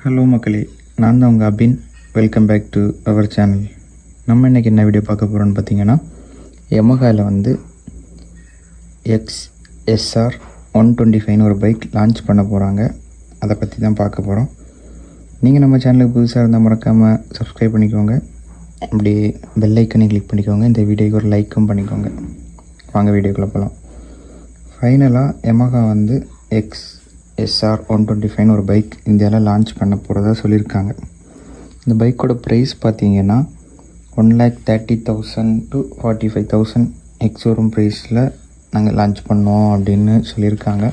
Hello மக்களே, நான் தான் உங்கள் Abin. Welcome back to our channel. நம்ம இன்றைக்கி என்ன வீடியோ பார்க்க போகிறோன்னு பார்த்தீங்கன்னா, யமஹாவில் வந்து XSR 125 ஒரு பைக் லான்ச் பண்ண போகிறாங்க. அதை பற்றி தான் பார்க்க போகிறோம். நீங்கள் நம்ம சேனலுக்கு புதுசாக இருந்தால் மறக்காமல் சப்ஸ்கிரைப் பண்ணிக்கோங்க. அப்படி பெல் ஐக்கனை கிளிக் பண்ணிக்கோங்க. இந்த வீடியோக்கு ஒரு லைக்கும் பண்ணிக்கோங்க. வாங்க வீடியோக்குள்ளே போகலாம். ஃபைனலாக யமஹா வந்து XSR 125 ஒரு பைக் இந்தியாவில் லான்ச் பண்ண போகிறதா சொல்லியிருக்காங்க. இந்த பைக்கோட ப்ரைஸ் பார்த்தீங்கன்னா 1,30,000 to 45,000 எக்ஸோரூம் ப்ரைஸில் நாங்கள் லான்ச் பண்ணோம் அப்படின்னு சொல்லியிருக்காங்க.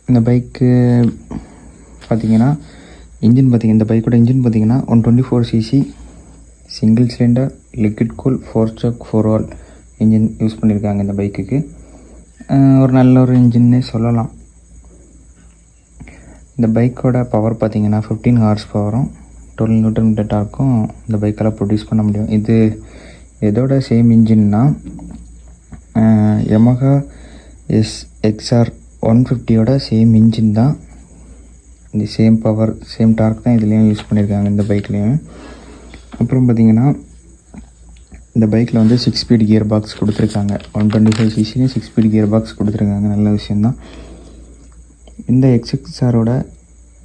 இந்த பைக்கு பார்த்திங்கன்னா இந்த பைக்கோட இன்ஜின் பார்த்திங்கன்னா 124cc single cylinder liquid cool 4-choke 4-valve engine use பண்ணியிருக்காங்க. இந்த பைக்குக்கு ஒரு நல்ல ஒரு இன்ஜின்னே சொல்லலாம். இந்த பைக்கோட பவர் பார்த்திங்கன்னா 15 ஹார்ஸ் பவரும் 12 Nm டார்க்கும் இந்த பைக்கால் ப்ரொடியூஸ் பண்ண முடியும். இது எதோட சேம் இன்ஜின்னா யமஹா XR 150யோட சேம் இன்ஜின் தான். இந்த சேம் பவர் சேம் டார்க் தான் இதுலேயும் யூஸ் பண்ணியிருக்காங்க இந்த பைக்லேயும். அப்புறம் பார்த்திங்கன்னா இந்த பைக்கில் வந்து 6 ஸ்பீட் கியர் பாக்ஸ் கொடுத்துருக்காங்க. 125cc 6 ஸ்பீட் கியர் பாக்ஸ் கொடுத்துருக்காங்க. நல்ல விஷயந்தான். இந்த XSRோட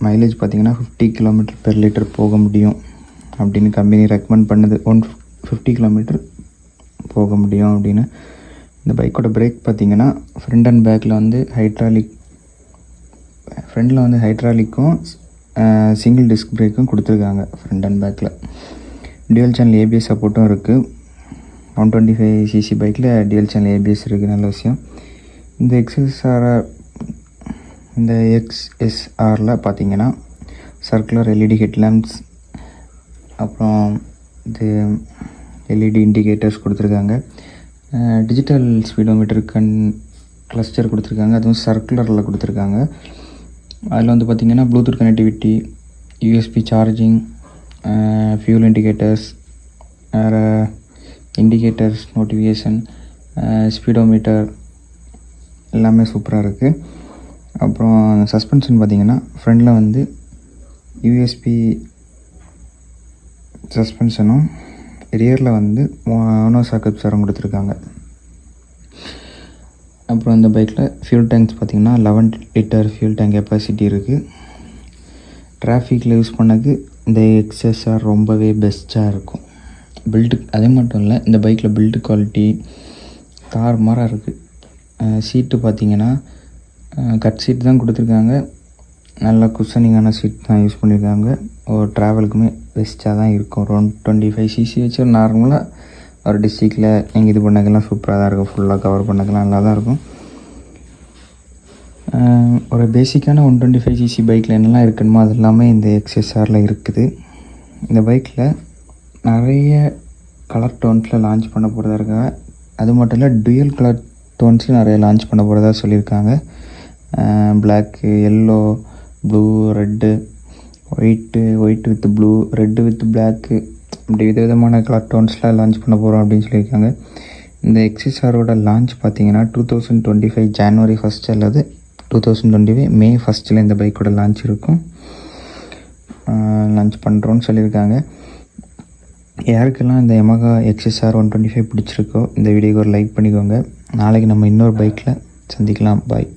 மைலேஜ் பார்த்திங்கன்னா 50 km/லிட்டர் போக முடியும் அப்படின்னு கம்பெனி ரெக்கமெண்ட் பண்ணுது. 150 km போக முடியும் அப்படின்னு. இந்த பைக்கோட பிரேக் பார்த்திங்கன்னா ஃப்ரண்ட் அண்ட் பேக்கில் வந்து ஃப்ரண்டில் வந்து ஹைட்ராலிக்கும் சிங்கிள் டிஸ்க் பிரேக்கும் கொடுத்துருக்காங்க ஃப்ரண்ட் அண்ட் பேக்கில். டியூவல் சேனல் ABS சப்போர்ட்டும் இருக்குது. 125cc பைக்கில் டியூவல் சேனல் ABS இருக்குது. நல்ல விஷயம். இந்த XSRல பார்த்திங்கன்னா சர்க்குலர் LED ஹெட்லாம்ப்ஸ், அப்புறம் இது LED இண்டிகேட்டர்ஸ் கொடுத்துருக்காங்க. டிஜிட்டல் ஸ்பீடோமீட்டர் கிளஸ்டர் கொடுத்துருக்காங்க. அதுவும் சர்க்குலரில் கொடுத்துருக்காங்க. அதில் வந்து பார்த்திங்கன்னா Bluetooth connectivity, USB charging, fuel indicators, வேறு இண்டிகேட்டர்ஸ், நோட்டிஃபிகேஷன், ஸ்பீடோமீட்டர் எல்லாமே சூப்பராக இருக்குது. அப்புறம் சஸ்பென்ஷன் பார்த்திங்கன்னா ஃப்ரண்டில் வந்து USB சஸ்பென்ஷனும் ரியரில் வந்து மோனோ ஷாக் அப்சாரும் கொடுத்துருக்காங்க. அப்புறம் இந்த பைக்கில் ஃபியூல் டேங்க்ஸ் பார்த்திங்கன்னா 11 லிட்டர் ஃபியூல் டேங்க் கெப்பாசிட்டி இருக்குது. டிராஃபிக்கில் யூஸ் பண்ணது இந்த XSR ரொம்பவே பெஸ்ட்டாக இருக்கும். பில்டு அதே மட்டும் இல்லை, இந்த பைக்கில் பில்டு குவாலிட்டி தாறுமாறாக இருக்குது. சீட்டு பார்த்திங்கன்னா கட் சீட் தான் கொடுத்துருக்காங்க. நல்ல குஷனிங்கான சீட் தான் யூஸ் பண்ணியிருக்காங்க. ஒரு ட்ராவலுக்குமே பெஸ்ட்டாக தான் இருக்கும். 125cc வச்சு ஒரு நார்மலாக ஒரு டிஸ்ட்ரிக்டில் நீங்கள் இது பண்ணக்கெல்லாம் சூப்பராக தான் இருக்கும். ஃபுல்லாக கவர் பண்ணக்கெல்லாம் நல்லா தான் இருக்கும். ஒரு பேசிக்கான 125cc பைக்கில் என்னெல்லாம் இருக்குணுமோ அது எல்லாமே இந்த XSRல இருக்குது. இந்த பைக்கில் நிறைய கலர் டோன்ஸில் லான்ச் பண்ண போகிறதா இருக்காங்க. அது மட்டும் இல்லை, டூயல் கலர் டோன்ஸில் நிறைய லான்ச் பண்ண போகிறதா சொல்லியிருக்காங்க. Black, yellow, blue, red, white with blue, red with black, இப்படி விதவிதமான கலர் டோன்ஸில் லான்ச் பண்ண போகிறோம் அப்படின்னு சொல்லியிருக்காங்க. இந்த XSRோட லான்ச் பார்த்திங்கன்னா 2025 January 1 அல்லது 2025 May 1 இந்த பைக்கோட லான்ச் இருக்கும். லான்ச் பண்ணுறோன்னு சொல்லியிருக்காங்க. யாருக்கெல்லாம் இந்த யமஹா XSR 125 பிடிச்சிருக்கோ இந்த வீடியோக்கு ஒரு லைக் பண்ணிக்கோங்க. நாளைக்கு நம்ம இன்னொரு பைக்கில் சந்திக்கலாம். பாய்.